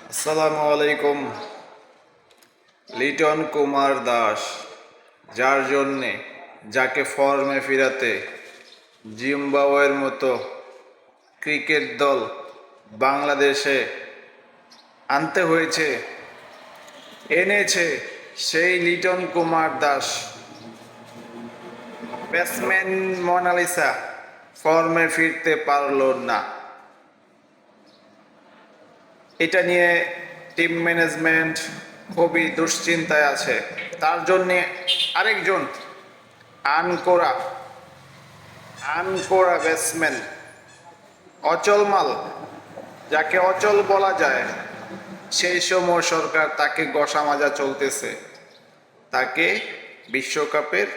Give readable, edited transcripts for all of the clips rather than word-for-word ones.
আসসালামু আলাইকুম। লিটন কুমার দাস, যার জন্যে যাকে ফর্মে ফিরাতে জিম্বাবুয়ের মতো ক্রিকেট দল বাংলাদেশে আনতে হয়েছে, এনেছে সেই লিটন কুমার দাস ব্যাটসম্যান মোনালিসা ফর্মে ফিরতে পারল না। এটা নিয়ে টিম ম্যানেজমেন্ট খুবই দুশ্চিন্তায় আছে। তার জন্যে আরেকজন আনকোরা ব্যাটসম্যান অচল মাল, যাকে অচল বলা যায়, সেই সময় সরকার তাকে গসা মাজা চলতেছে। তাকে বিশ্বকাপের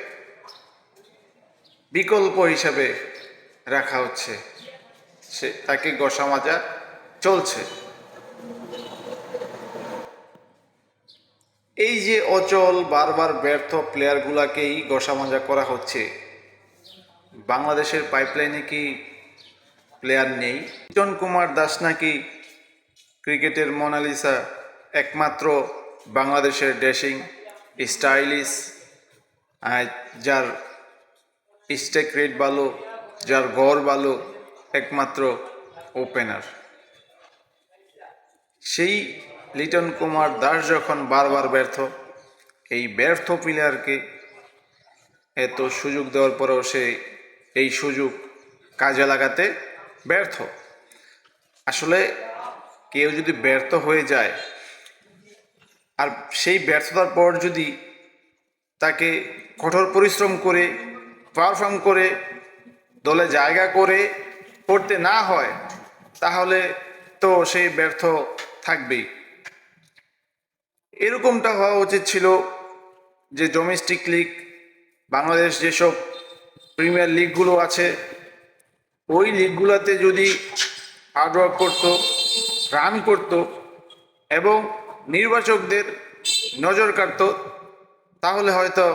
বিকল্প হিসাবে রাখা হচ্ছে, তাকে গসা মাজা চলছে। এই যে অচল বারবার ব্যর্থ প্লেয়ারগুলাকেই গসামজা করা হচ্ছে। বাংলাদেশের পাইপলাইনে কি প্লেয়ার নেই? লিটন কুমার দাস নাকি ক্রিকেটের মোনালিসা, একমাত্র বাংলাদেশের ড্যাশিং স্টাইলিশ, যার স্ট্রাইক রেট ভালো, যার গড় ভালো, একমাত্র ওপেনার। সেই লিটন কুমার দাস যখন বারবার ব্যর্থ, এই ব্যর্থ প্লেয়ারকে এত সুযোগ দেওয়ার পরেও সে এই সুযোগ কাজে লাগাতে ব্যর্থ। আসলে কেউ যদি ব্যর্থ হয়ে যায়, আর সেই ব্যর্থতার পর যদি তাকে কঠোর পরিশ্রম করে পারফর্ম করে দলে জায়গা করে করতে না হয়, তাহলে তো সেই ব্যর্থ থাকবেই। এরকমটা হওয়া উচিত ছিল যে ডোমেস্টিক লিগ, বাংলাদেশ যেসব প্রিমিয়ার লিগগুলো আছে, ওই লিগগুলোতে যদি হার্ডওয়ার্ক করতো, রান করতো এবং নির্বাচকদের নজর কাটতো, তাহলে হয়তো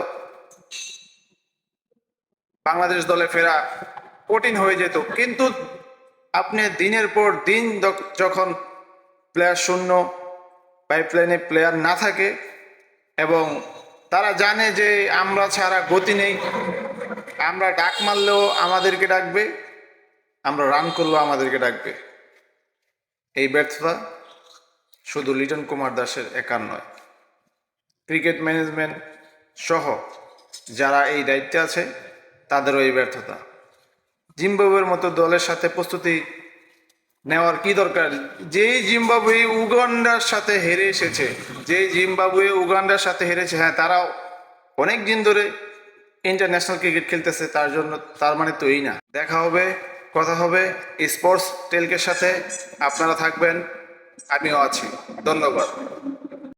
বাংলাদেশ দলে ফেরা কঠিন হয়ে যেত। কিন্তু আপনি দিনের পর দিন যখন প্লেয়ার শূন্য, পাইপলাইনে প্লেয়ার না থাকে এবং তারা জানে যে আমরা ছাড়া গতি নেই, আমরা ডাক মারলেও আমাদেরকে ডাকবে, আমরা রান করলেও আমাদেরকে ডাকবে, এই ব্যর্থতা শুধু লিটন কুমার দাসের একার নয়, ক্রিকেট ম্যানেজমেন্ট সহ যারা এই দায়িত্বে আছে তাদেরও এই ব্যর্থতা। জিম্বাবুয়ের মতো দলের সাথে প্রস্তুতি নেওয়ার কি দরকার? যেই জিম্বাবুয়ে উগান্ডার সাথে হেরে এসেছে, হ্যাঁ, তারাও অনেক দিন ধরে ইন্টারন্যাশনাল ক্রিকেট খেলতেছে, তার মানে তো এই না। দেখা হবে, কথা হবে স্পোর্টস টেলকের সাথে। আপনারা থাকবেন, আমিও আছি। ধন্যবাদ।